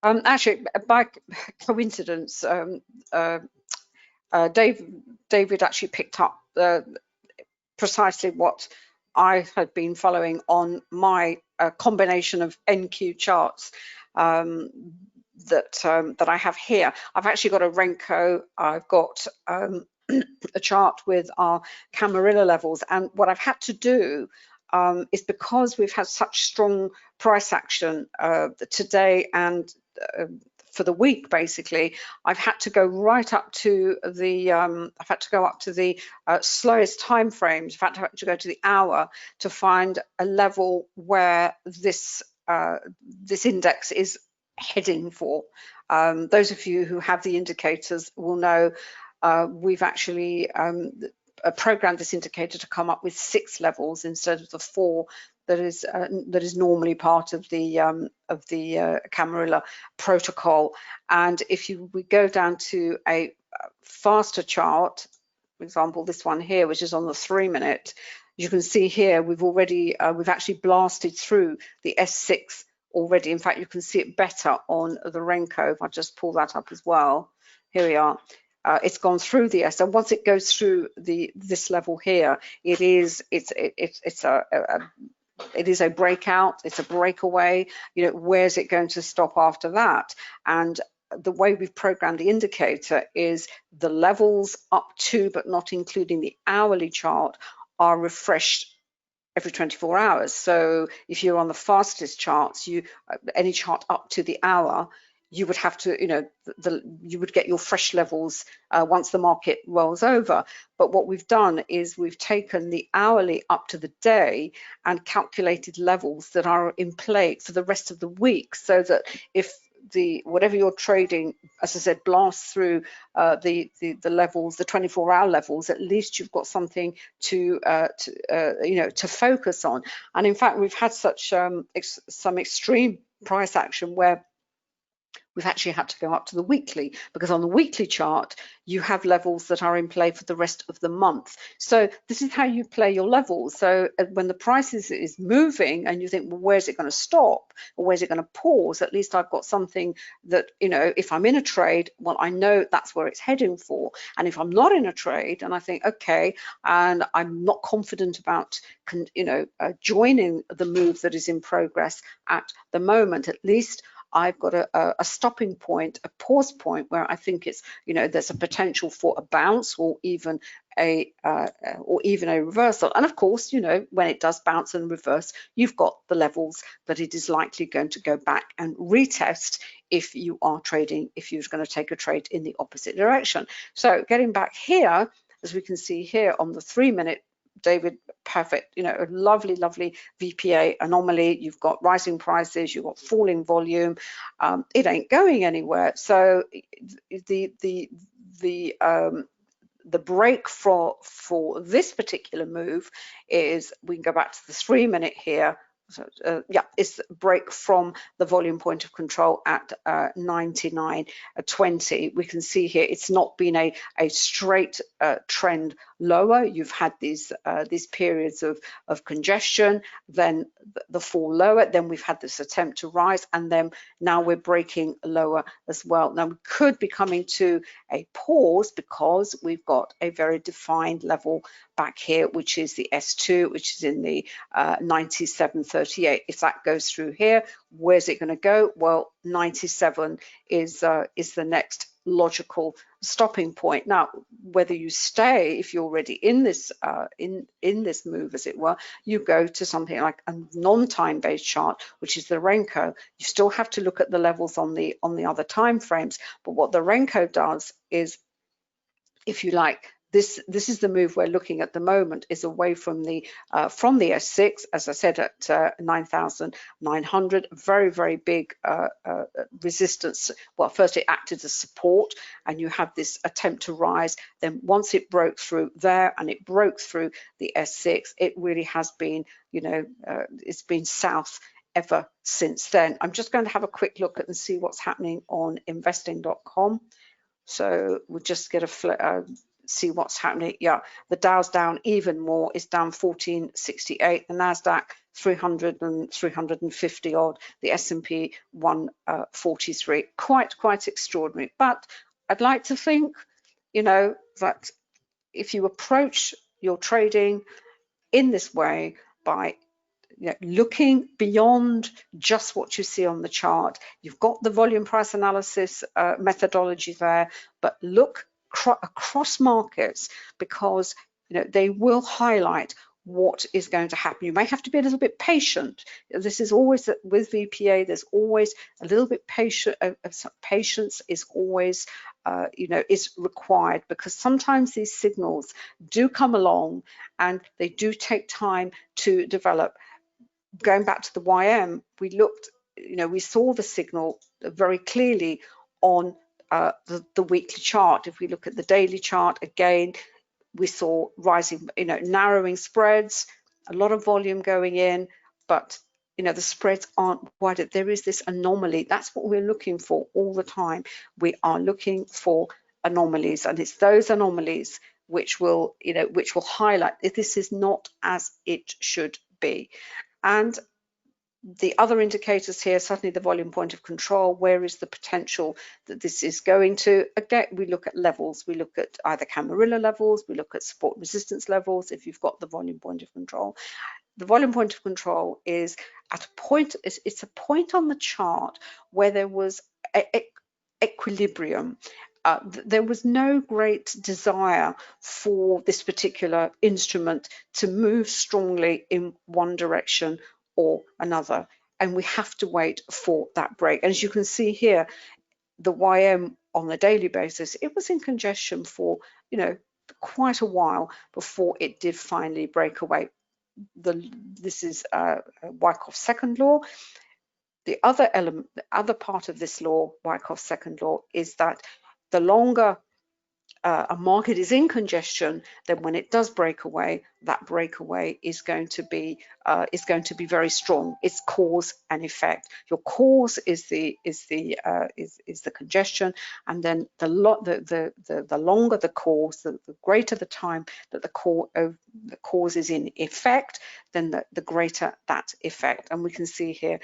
Actually, by coincidence, David actually picked up precisely what I had been following on my combination of NQ charts that I have here. I've actually got a Renko, I've got a chart with our Camarilla levels, and what I've had to do is, because we've had such strong price action today and for the week, basically, I've had to go right up to the I've had to go up to the slowest time frames. I've had to go to the hour to find a level where this this index is heading for. Those of you who have the indicators will know we've actually programmed this indicator to come up with 6 levels instead of the 4 that is normally part of the Camarilla protocol. And if we go down to a faster chart, for example, this one here, which is on the 3-minute, you can see here we've actually blasted through the S6 already. In fact, you can see it better on the Renko. If I just pull that up as well, here we are. It's gone through the S, and once it goes through this level here, it is a breakout, it's a breakaway. You know, where's it going to stop after that? And the way we've programmed the indicator is the levels up to, but not including the hourly chart, are refreshed every 24 hours. So if you're on the fastest charts, any chart up to the hour, you would have to, you know, you would get your fresh levels once the market rolls over. But what we've done is we've taken the hourly up to the day and calculated levels that are in play for the rest of the week, so that if whatever you're trading, as I said, blasts through the levels, the 24-hour levels, at least you've got something to you know, to focus on. And in fact, we've had such some extreme price action where we've actually had to go up to the weekly, because on the weekly chart you have levels that are in play for the rest of the month. So this is how you play your levels. So when the price is moving and you think, well, where's it going to stop, or where's it going to pause, at least I've got something that, you know, if I'm in a trade, well, I know that's where it's heading for. And if I'm not in a trade and I think, okay, and I'm not confident about, you know, joining the move that is in progress at the moment, at least I've got a stopping point, a pause point, where I think it's, you know, there's a potential for a bounce or even a reversal. And of course, you know, when it does bounce and reverse, you've got the levels that it is likely going to go back and retest if you are trading, if you're going to take a trade in the opposite direction. So getting back here, as we can see here on the 3-minute, David, perfect, you know, a lovely VPA anomaly. You've got rising prices, you've got falling volume. It ain't going anywhere. So the break for this particular move is, we can go back to the 3-minute here. So, yeah, it's a break from the volume point of control at 99.20. We can see here it's not been a straight trend lower. You've had these periods of congestion, then the fall lower, then we've had this attempt to rise, and then now we're breaking lower as well. Now we could be coming to a pause because we've got a very defined level back here, which is the S2, which is in the 97.38. If that goes through here, where's it going to go? Well, 97 is the next logical stopping point. Now, whether you stay, if you're already in this in this move, as it were, you go to something like a non-time based chart, which is the Renko. You still have to look at the levels on the other time frames, but what the Renko does is, if you like, this is the move we're looking at the moment, is away from the S6, as I said, at 9,900. Very big resistance. Well, first it acted as support, and you have this attempt to rise. Then once it broke through there and it broke through the S6, it really has been, you know, it's been south ever since then. I'm just going to have a quick look at and see what's happening on investing.com. So we'll just get a see what's happening. Yeah, the Dow's down even more. It's down 1468. The Nasdaq 300 and 350 odd, the S&P 143. Quite extraordinary. But I'd like to think, you know, that if you approach your trading in this way by looking beyond just what you see on the chart, you've got the volume price analysis methodology there, but look across markets, because they will highlight what is going to happen. You may have to be a little bit patient. This is always with VPA, there's always a little bit patient. Patience is always is required, because sometimes these signals do come along and they do take time to develop. Going back to the YM, we looked, we saw the signal very clearly on the weekly chart. If we look at the daily chart, again, we saw rising, narrowing spreads, a lot of volume going in, but the spreads aren't wide. There is this anomaly. That's what we're looking for all the time. We are looking for anomalies, and it's those anomalies which will highlight if this is not as it should be. And the other indicators here, certainly the volume point of control, where is the potential that this is going to? Again, we look at levels. We look at either Camarilla levels, we look at support resistance levels if you've got the volume point of control. The volume point of control is at a point, it's a point on the chart where there was equilibrium. There was no great desire for this particular instrument to move strongly in one direction or another, and we have to wait for that break. And as you can see here, the YM on the daily basis, it was in congestion for quite a while before it did finally break away. This is Wyckoff's second law. The other element, the other part of this law, Wyckoff's second law, is that the longer a market is in congestion, then when it does break away, that breakaway is going to be very strong. It's cause and effect. Your cause is the congestion, and then the longer the cause, the greater the time that the cause is in effect, then the greater that effect. And we can see here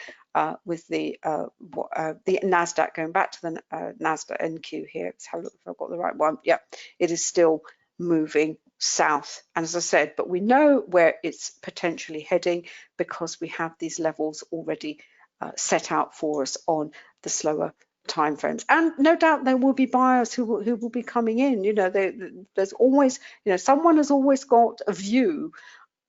with the Nasdaq, going back to the Nasdaq NQ here. Let's have a look if I've got the right one. Yeah, it is still moving south, and as I said, but we know where it's potentially heading because we have these levels already set out for us on the slower time frames. And no doubt there will be buyers who will be coming in. There's always, someone has always got a view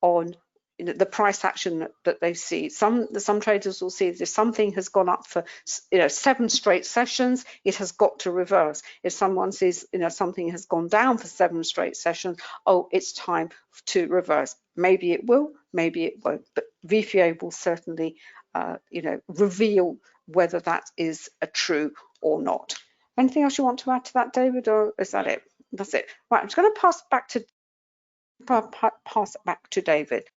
on the price action that they see. Some traders will see if something has gone up for 7 straight sessions, it has got to reverse. If someone sees something has gone down for 7 straight sessions, oh, it's time to reverse. Maybe it will, maybe it won't, but VPA will certainly reveal whether that is true or not. Anything else you want to add to that, David, or is that it? That's it. Right, I'm just going to pass it back to David.